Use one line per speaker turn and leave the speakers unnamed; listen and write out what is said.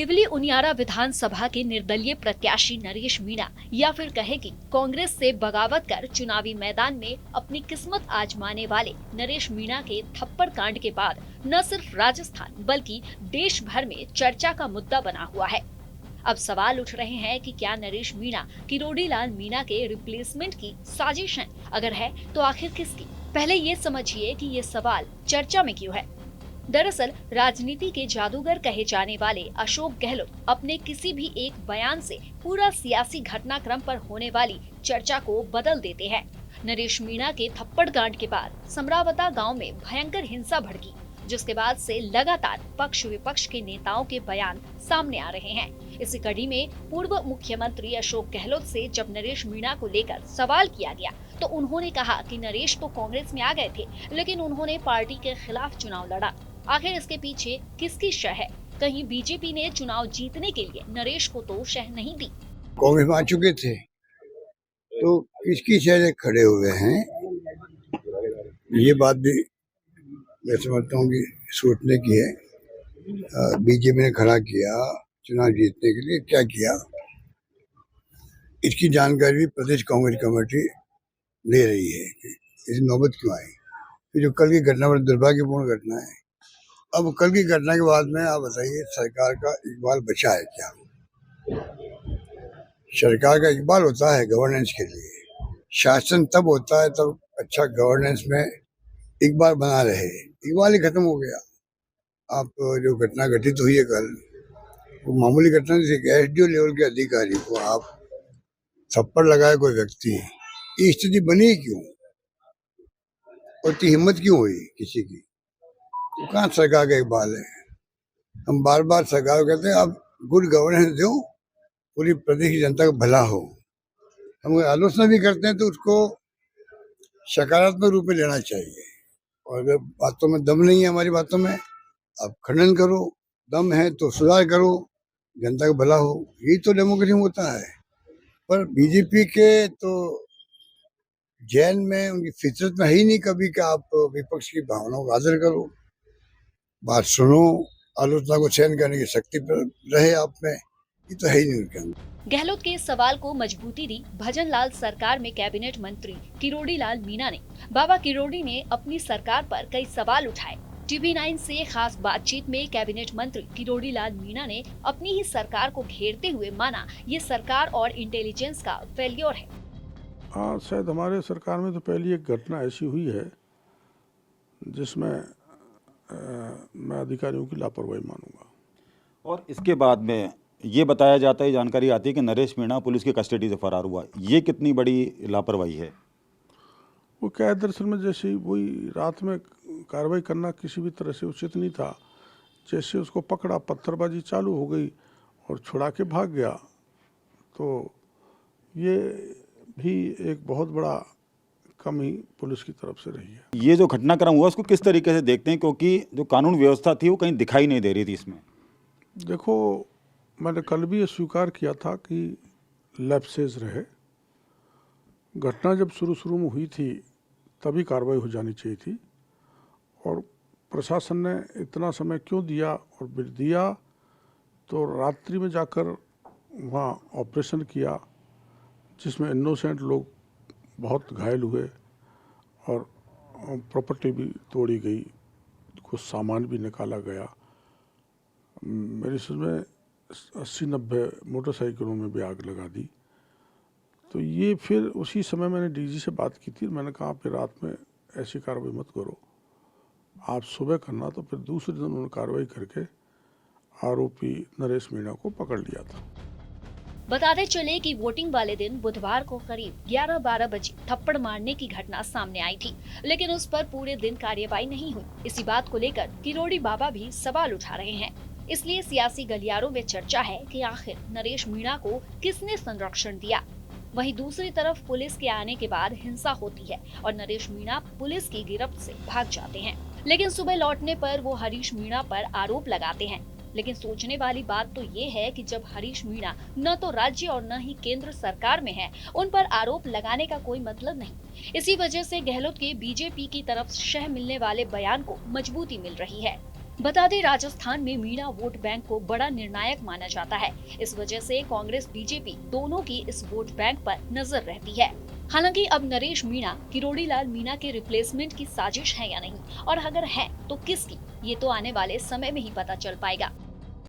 देवली उनियारा विधानसभा के निर्दलीय प्रत्याशी नरेश मीणा या फिर कहे कि कांग्रेस से बगावत कर चुनावी मैदान में अपनी किस्मत आजमाने वाले नरेश मीणा के थप्पड़ कांड के बाद न सिर्फ राजस्थान बल्कि देश भर में चर्चा का मुद्दा बना हुआ है। अब सवाल उठ रहे हैं कि क्या नरेश मीणा किरोड़ी लाल मीणा के रिप्लेसमेंट की साजिश है? अगर है तो आखिर किसकी? पहले ये समझिए कि ये सवाल चर्चा में क्यों है। दरअसल राजनीति के जादूगर कहे जाने वाले अशोक गहलोत अपने किसी भी एक बयान से पूरा सियासी घटनाक्रम पर होने वाली चर्चा को बदल देते हैं। नरेश मीणा के थप्पड़ कांड के बाद समरावता गांव में भयंकर हिंसा भड़की, जिसके बाद से लगातार पक्ष विपक्ष के नेताओं के बयान सामने आ रहे हैं। इसी कड़ी में पूर्व मुख्यमंत्री अशोक गहलोत से जब नरेश मीणा को लेकर सवाल किया गया तो उन्होंने कहा कि नरेश तो कांग्रेस में आ गए थे, लेकिन उन्होंने पार्टी के खिलाफ चुनाव लड़ा। आखिर इसके पीछे किसकी शह है? कहीं बीजेपी ने चुनाव जीतने के लिए नरेश को तो शह नहीं दी।
कांग्रेस में आ चुके थे तो किसकी शह से खड़े हुए हैं, ये बात भी मैं समझता हूँ कि सोचने की है। बीजेपी ने खड़ा किया चुनाव जीतने के लिए, क्या किया इसकी जानकारी भी प्रदेश कांग्रेस कमेटी ले रही है कि इस नौबत क्यों आई। तो जो कल की घटना बड़ी दुर्भाग्यपूर्ण घटना है। अब कल की घटना के बाद में आप बताइए, सरकार का इकबाल बचा है क्या? सरकार का इकबाल होता है गवर्नेंस के लिए, शासन तब होता है तब अच्छा गवर्नेंस में इकबाल बना रहे। इकबाल ही खत्म हो गया। आप जो घटना घटित हुई है कल, वो मामूली घटना नहीं थी। एसडीओ लेवल के अधिकारी को आप थप्पड़ लगाए कोई व्यक्ति, ये स्थिति बनी क्यों और इतनी हिम्मत क्यों हुई किसी की? तो कहाँ सरकार का इकबाल है? हम बार बार सरकार को कहते हैं आप गुड गवर्नेंस दो, पूरी प्रदेश की जनता का भला हो। हम आलोचना भी करते हैं तो उसको सकारात्मक रूप में लेना चाहिए, और अगर बातों में दम नहीं है, हमारी बातों में आप खंडन करो, दम है तो सुधार करो, जनता का भला हो। यही तो डेमोक्रेसी में होता है। पर बीजेपी के तो जैन में, उनकी फितरत में है ही नहीं कभी कि आप विपक्ष की भावनाओं का आदर करो, बात सुनो, आलोचना को सहन करने की शक्ति रहे आप में। ये तो है ही नहीं उनके अंदर।
गहलोत के इस सवाल को मजबूती दी भजन लाल सरकार में कैबिनेट मंत्री किरोड़ी लाल मीणा ने। बाबा किरोड़ी ने अपनी सरकार पर कई सवाल उठाए। TV9 से खास बातचीत में कैबिनेट मंत्री किरोड़ी लाल मीणा ने अपनी ही सरकार को घेरते हुए माना ये सरकार और इंटेलिजेंस का फेल्योर है।
हाँ, शायद हमारे सरकार में तो पहली एक घटना ऐसी हुई है जिसमें मैं अधिकारियों की लापरवाही मानूंगा।
और इसके बाद में ये बताया जाता है, जानकारी आती है कि नरेश मीणा पुलिस की कस्टडी से फरार हुआ। ये कितनी बड़ी लापरवाही है?
वो क्या है, दरअसल में जैसे वही रात में कार्रवाई करना किसी भी तरह से उचित नहीं था। जैसे उसको पकड़ा, पत्थरबाजी चालू हो गई और छुड़ा के भाग गया। तो ये भी एक बहुत बड़ा कमी पुलिस की तरफ से रही है।
ये जो घटनाक्रम हुआ उसको किस तरीके से देखते हैं, क्योंकि जो कानून व्यवस्था थी वो कहीं दिखाई नहीं दे रही थी इसमें?
देखो, मैंने कल भी ये स्वीकार किया था कि लैप्सेस रहे। घटना जब शुरू में हुई थी तभी कार्रवाई हो जानी चाहिए थी, और प्रशासन ने इतना समय क्यों दिया, और बिल दिया तो रात्रि में जाकर वहाँ ऑपरेशन किया जिसमें इनोसेंट लोग बहुत घायल हुए और प्रॉपर्टी भी तोड़ी गई, कुछ सामान भी निकाला गया। मेरी समझ में 80-90 मोटरसाइकिलों में भी आग लगा दी। तो ये फिर उसी समय मैंने डीजी से बात की थी। मैंने कहा फिर रात में ऐसी कार्रवाई मत करो, आप सुबह करना। तो फिर दूसरे दिन उन्होंने कार्रवाई करके आरोपी नरेश मीणा को पकड़ लिया था।
बताते चले कि वोटिंग वाले दिन बुधवार को करीब 11-12 बजे थप्पड़ मारने की घटना सामने आई थी, लेकिन उस पर पूरे दिन कार्यवाही नहीं हुई। इसी बात को लेकर किरोड़ी बाबा भी सवाल उठा रहे हैं। इसलिए सियासी गलियारों में चर्चा है कि आखिर नरेश मीणा को किसने संरक्षण दिया। वहीं दूसरी तरफ पुलिस के आने के बाद हिंसा होती है और नरेश मीणा पुलिस की गिरफ्त से भाग जाते हैं, लेकिन सुबह लौटने पर वो हरीश मीणा पर आरोप लगाते हैं। लेकिन सोचने वाली बात तो ये है कि जब हरीश मीणा न तो राज्य और न ही केंद्र सरकार में है, उन पर आरोप लगाने का कोई मतलब नहीं। इसी वजह से गहलोत के बीजेपी की तरफ शह मिलने वाले बयान को मजबूती मिल रही है। बता दें, राजस्थान में मीणा वोट बैंक को बड़ा निर्णायक माना जाता है। इस वजह से कांग्रेस बीजेपी दोनों की इस वोट बैंक पर नजर रहती है। हालांकि अब नरेश मीणा किरोड़ी लाल मीणा के रिप्लेसमेंट की साजिश है या नहीं, और अगर है तो किसकी, ये तो आने वाले समय में ही पता चल पाएगा।